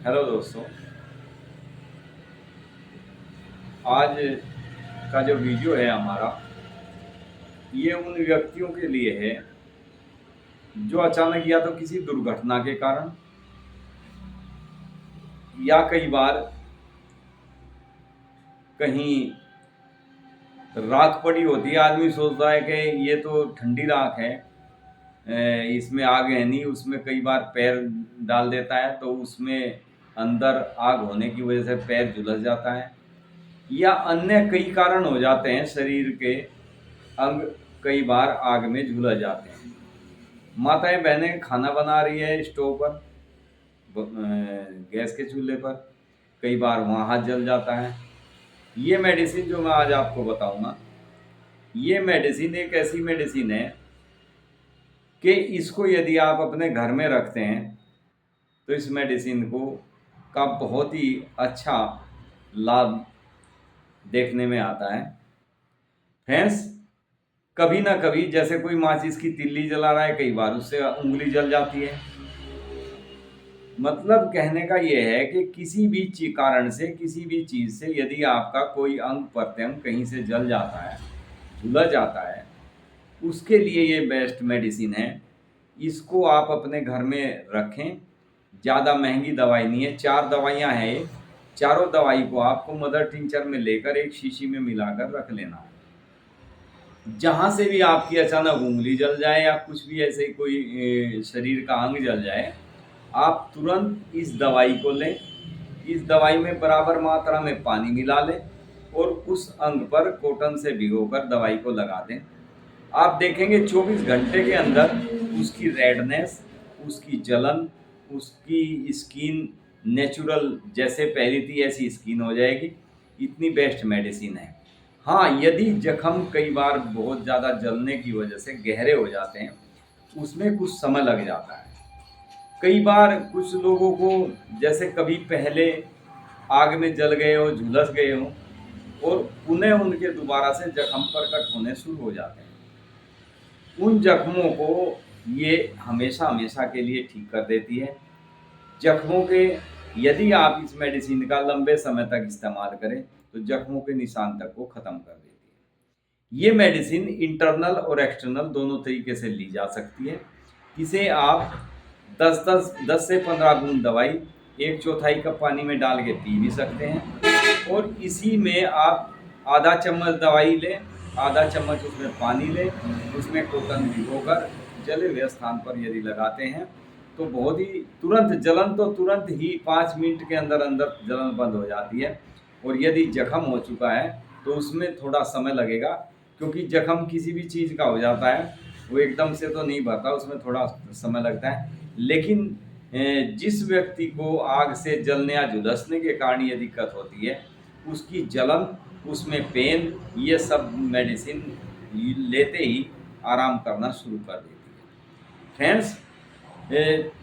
Hello दोस्तों। आज का जो वीडियो है हमारा, ये उन व्यक्तियों के लिए है जो अचानक या तो किसी दुर्घटना के कारण या कई बार कहीं राख पड़ी होती है। आदमी सोचता है कि ये तो ठंडी राख है, इसमें आग है नहीं, उसमें कई बार पैर डाल देता है तो उसमें अंदर आग होने की वजह से पैर झुलस जाता है, या अन्य कई कारण हो जाते हैं। शरीर के अंग कई बार आग में झुलस जाते हैं। माताएं बहनें खाना बना रही है स्टोव पर, गैस के चूल्हे पर, कई बार वहाँ हाथ जल जाता है। ये मेडिसिन जो मैं आज आपको बताऊंगा, ये मेडिसिन एक ऐसी मेडिसिन है कि इसको यदि आप अपने घर में रखते हैं तो इस मेडिसिन को का बहुत ही अच्छा लाभ देखने में आता है। फ्रेंड्स, कभी ना कभी जैसे कोई माचिस की तिल्ली जला रहा है, कई बार उससे उंगली जल जाती है। मतलब कहने का ये है कि किसी भी कारण से, किसी भी चीज़ से यदि आपका कोई अंग प्रत्यंग कहीं से जल जाता है, झुलस जाता है, उसके लिए ये बेस्ट मेडिसिन है। इसको आप अपने घर में रखें। ज़्यादा महंगी दवाई नहीं है, 4 दवाइयाँ हैं ये। चारों दवाई को आपको मदर टिंचर में लेकर एक शीशी में मिलाकर रख लेना है। जहाँ से भी आपकी अचानक उंगली जल जाए या कुछ भी ऐसे कोई शरीर का अंग जल जाए, आप तुरंत इस दवाई को लें। इस दवाई में बराबर मात्रा में पानी मिला लें और उस अंग पर कॉटन से भिगोकर दवाई को लगा दें। आप देखेंगे 24 घंटे के अंदर उसकी रेडनेस, उसकी जलन, उसकी स्किन नेचुरल जैसे पहली थी ऐसी स्किन हो जाएगी। इतनी बेस्ट मेडिसिन है। हाँ, यदि जख्म कई बार बहुत ज़्यादा जलने की वजह से गहरे हो जाते हैं, उसमें कुछ समय लग जाता है। कई बार कुछ लोगों को जैसे कभी पहले आग में जल गए हो, झुलस गए हो, और पुनः उनके दोबारा से जख्म प्रकट होने शुरू हो जाते हैं। उन जख्मों को ये हमेशा हमेशा के लिए ठीक कर देती है। जख्मों के यदि आप इस मेडिसिन का लंबे समय तक इस्तेमाल करें तो जख्मों के निशान तक को ख़त्म कर देती है। ये मेडिसिन इंटरनल और एक्सटर्नल दोनों तरीके से ली जा सकती है। इसे आप 10 से 15 बूंद दवाई 1/4 कप पानी में डाल के पी भी सकते हैं, और इसी में आप आधा चम्मच दवाई लें, आधा चम्मच उसमें पानी लें, उसमें कॉटन भिगोकर जले हुए स्थान पर यदि लगाते हैं तो बहुत ही तुरंत जलन, तो तुरंत ही 5 मिनट के अंदर अंदर जलन बंद हो जाती है। और यदि जख्म हो चुका है तो उसमें थोड़ा समय लगेगा, क्योंकि जख्म किसी भी चीज़ का हो जाता है, वो एकदम से तो नहीं भरता, उसमें थोड़ा समय लगता है। लेकिन जिस व्यक्ति को आग से जलने या झुलसने के कारण ये दिक्कत होती है, उसकी जलन, उसमें पेन, ये सब मेडिसिन लेते ही आराम करना शुरू कर देती है। फ्रेंड्स,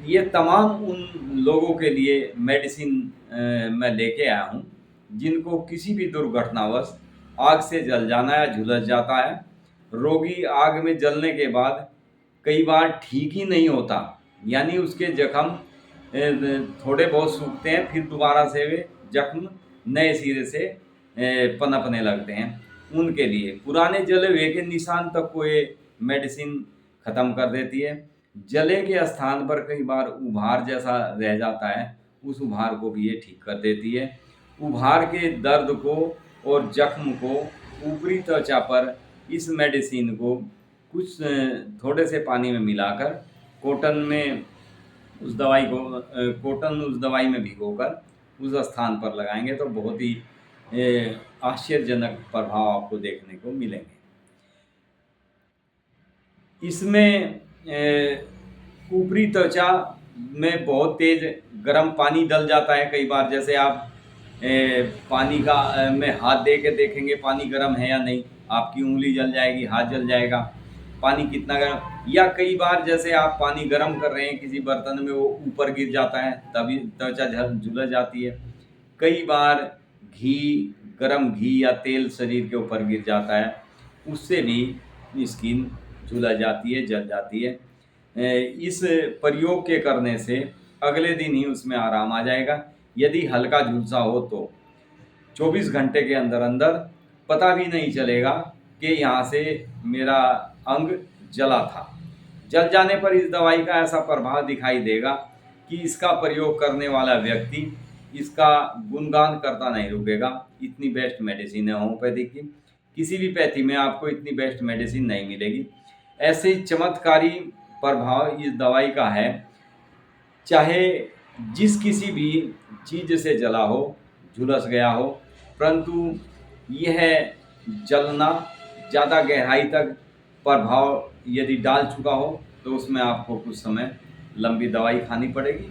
ये तमाम उन लोगों के लिए मेडिसिन मैं लेके आया हूँ जिनको किसी भी दुर्घटनावश आग से जल जाना या झुलस जाता है। रोगी आग में जलने के बाद कई बार ठीक ही नहीं होता, यानी उसके जख्म थोड़े बहुत सूखते हैं, फिर दोबारा से वे जख्म नए सिरे से पनपने लगते हैं। उनके लिए पुराने जले हुए के निशान तक को ये मेडिसिन ख़त्म कर देती है। जले के स्थान पर कई बार उभार जैसा रह जाता है, उस उभार को भी ये ठीक कर देती है। उभार के दर्द को और जख्म को ऊपरी त्वचा पर इस मेडिसिन को कुछ थोड़े से पानी में मिलाकर कॉटन में उस दवाई को कॉटन उस दवाई में भिगोकर उस स्थान पर लगाएंगे तो बहुत ही आश्चर्यजनक प्रभाव आपको देखने को मिलेंगे। इसमें ऊपरी त्वचा में बहुत तेज गर्म पानी डल जाता है। कई बार जैसे आप पानी का में हाथ दे के देखेंगे पानी गर्म है या नहीं, आपकी उंगली जल जाएगी, हाथ जल जाएगा, पानी कितना गर्म। या कई बार जैसे आप पानी गर्म कर रहे हैं किसी बर्तन में, वो ऊपर गिर जाता है, तभी त्वचा झुलस जाती है। कई बार गर्म घी या तेल शरीर के ऊपर गिर जाता है, उससे भी स्किन झुलस जाती है, जल जाती है। इस प्रयोग के करने से अगले दिन ही उसमें आराम आ जाएगा। यदि हल्का झुलसा हो तो 24 घंटे के अंदर अंदर पता भी नहीं चलेगा कि यहाँ से मेरा अंग जला था। जल जाने पर इस दवाई का ऐसा प्रभाव दिखाई देगा कि इसका प्रयोग करने वाला व्यक्ति इसका गुणगान करता नहीं रुकेगा। इतनी बेस्ट मेडिसिन है होम्योपैथी की। किसी भी पैथी में आपको इतनी बेस्ट मेडिसिन नहीं मिलेगी। ऐसे ही चमत्कारी प्रभाव इस दवाई का है। चाहे जिस किसी भी चीज़ से जला हो, झुलस गया हो, परंतु यह जलना ज़्यादा गहराई तक प्रभाव यदि डाल चुका हो तो उसमें आपको कुछ समय लंबी दवाई खानी पड़ेगी,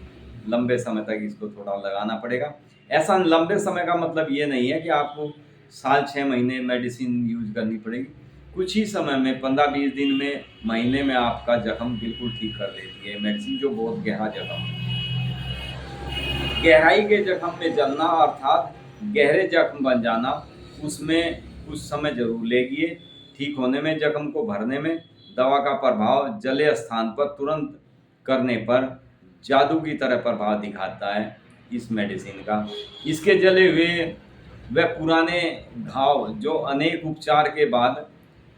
लंबे समय तक इसको थोड़ा लगाना पड़ेगा। ऐसा लंबे समय का मतलब ये नहीं है कि आपको साल 6 महीने मेडिसिन यूज करनी पड़ेगी। कुछ ही समय में 15-20 दिन में, महीने में आपका जख्म बिल्कुल ठीक कर देती है मेडिसिन, जो बहुत गहरा जख्म है। गहराई के जख्म में जलना अर्थात गहरे जख्म बन जाना, उसमें कुछ समय जरूर लेगी। ठीक होने में, जख्म को भरने में दवा का प्रभाव जले स्थान पर तुरंत करने पर जादू की तरह प्रभाव दिखाता है इस मेडिसिन का। इसके जले हुए व पुराने घाव जो अनेक उपचार के बाद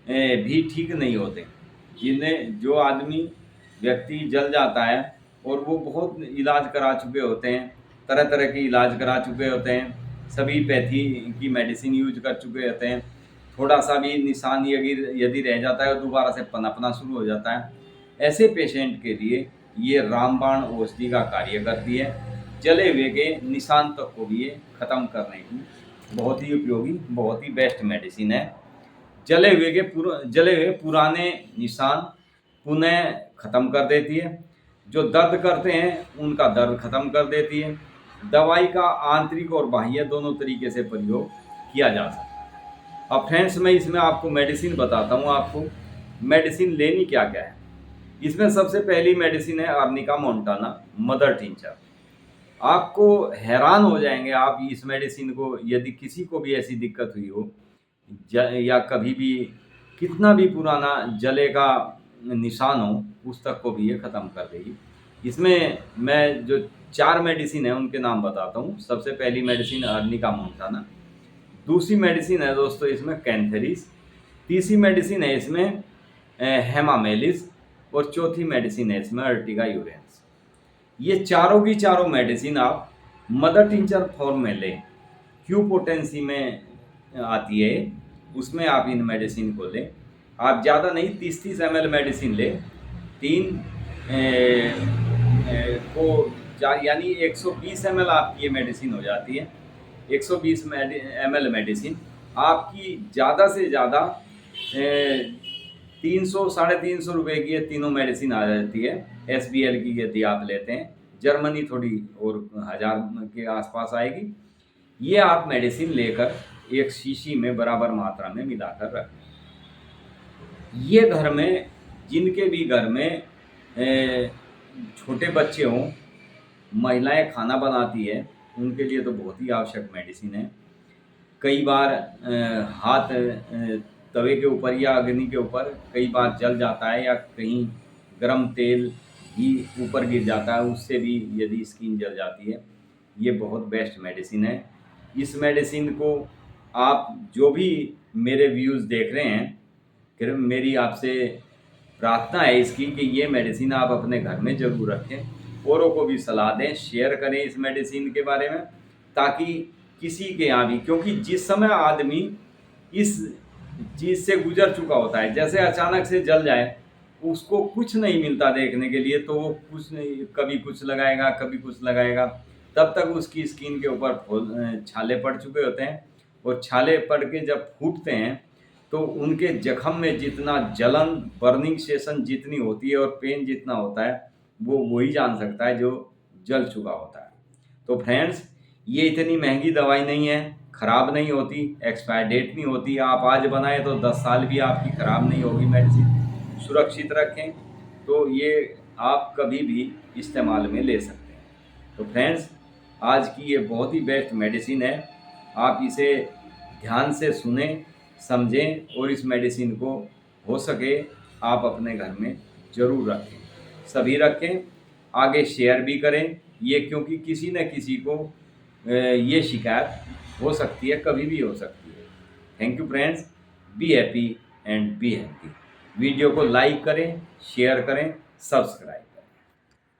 भी ठीक नहीं होते, जिन्हें जो आदमी व्यक्ति जल जाता है और वो बहुत इलाज करा चुके होते हैं, तरह तरह के इलाज करा चुके होते हैं, सभी पैथी की मेडिसिन यूज कर चुके होते हैं, थोड़ा सा भी निशान यदि रह जाता है तो दोबारा से पनपना शुरू हो जाता है। ऐसे पेशेंट के लिए ये रामबाण औषधि का कार्य करती है। जले हुए के निशान तक को भी ये खत्म करने की बहुत ही उपयोगी, बहुत ही बेस्ट मेडिसिन है। जले हुए पुराने निशान पुनः खत्म कर देती है। जो दर्द करते हैं उनका दर्द खत्म कर देती है। दवाई का आंतरिक और बाह्य दोनों तरीके से प्रयोग किया जा सकता है। अब फ्रेंड्स, मैं इसमें आपको मेडिसिन बताता हूँ। आपको मेडिसिन लेनी क्या क्या है। इसमें सबसे पहली मेडिसिन है आर्निका मोंटाना मदर टिंचर। आपको हैरान हो जाएंगे आप इस मेडिसिन को, यदि किसी को भी ऐसी दिक्कत हुई हो या कभी भी कितना भी पुराना जले का निशान हो, उस तक को भी ये ख़त्म कर देगी। इसमें मैं जो 4 मेडिसिन है उनके नाम बताता हूँ। सबसे पहली मेडिसिन आर्निका मोंटाना, दूसरी मेडिसिन है दोस्तों इसमें कैंथेरिस, तीसरी मेडिसिन है इसमें हेमामेलिस, और चौथी मेडिसिन है इसमें अर्टिगा यूरेंस। ये चारों की चारों मेडिसिन आप मदर टिंचर फॉर्म में लें। क्यू पोटेंसी में आती है, उसमें आप इन मेडिसिन को लें। आप ज़्यादा नहीं, 30-30 ml मेडिसिन लें। 3 को यानी 120 ml आपकी ये मेडिसिन हो जाती है। 120 ml मेडिसिन आपकी ज़्यादा से ज़्यादा 300-350 रुपये की ये तीनों मेडिसिन आ जाती है। SBL की यदि आप लेते हैं, जर्मनी थोड़ी और 1000 के आसपास आएगी। ये आप मेडिसिन लेकर एक शीशी में बराबर मात्रा में मिलाकर रखें। ये घर में, जिनके भी घर में छोटे बच्चे हों, महिलाएं खाना बनाती है, उनके लिए तो बहुत ही आवश्यक मेडिसिन है। कई बार हाथ तवे के ऊपर या अग्नि के ऊपर कई बार जल जाता है, या कहीं गर्म तेल भी ऊपर गिर जाता है, उससे भी यदि स्किन जल जाती है, ये बहुत बेस्ट मेडिसिन है। इस मेडिसिन को आप जो भी मेरे व्यूज़ देख रहे हैं, फिर मेरी आपसे प्रार्थना है इसकी कि ये मेडिसिन आप अपने घर में ज़रूर रखें, औरों को भी सलाह दें, शेयर करें इस मेडिसिन के बारे में, ताकि किसी के यहाँ भी, क्योंकि जिस समय आदमी इस चीज़ से गुजर चुका होता है, जैसे अचानक से जल जाए, उसको कुछ नहीं मिलता देखने के लिए, तो वो कुछ नहीं, कभी कुछ लगाएगा, कभी कुछ लगाएगा, तब तक उसकी स्किन के ऊपर छाले पड़ चुके होते हैं। और छाले पड़ के जब फूटते हैं तो उनके जख्म में जितना जलन, बर्निंग सेशन जितनी होती है और पेन जितना होता है, वो वही जान सकता है जो जल चुका होता है। तो फ्रेंड्स, ये इतनी महंगी दवाई नहीं है, ख़राब नहीं होती, एक्सपायर डेट नहीं होती। आप आज बनाएं तो 10 साल भी आपकी ख़राब नहीं होगी मेडिसिन। सुरक्षित रखें तो ये आप कभी भी इस्तेमाल में ले सकते हैं। तो फ्रेंड्स, आज की ये बहुत ही बेस्ट मेडिसिन है। आप इसे ध्यान से सुने, समझें, और इस मेडिसिन को हो सके आप अपने घर में ज़रूर रखें। सभी रखें। आगे शेयर भी करें ये, क्योंकि किसी न किसी को ये शिकायत हो सकती है, कभी भी हो सकती है। Thank you friends, be happy and be healthy. Video को लाइक करें, शेयर करें, सब्सक्राइब।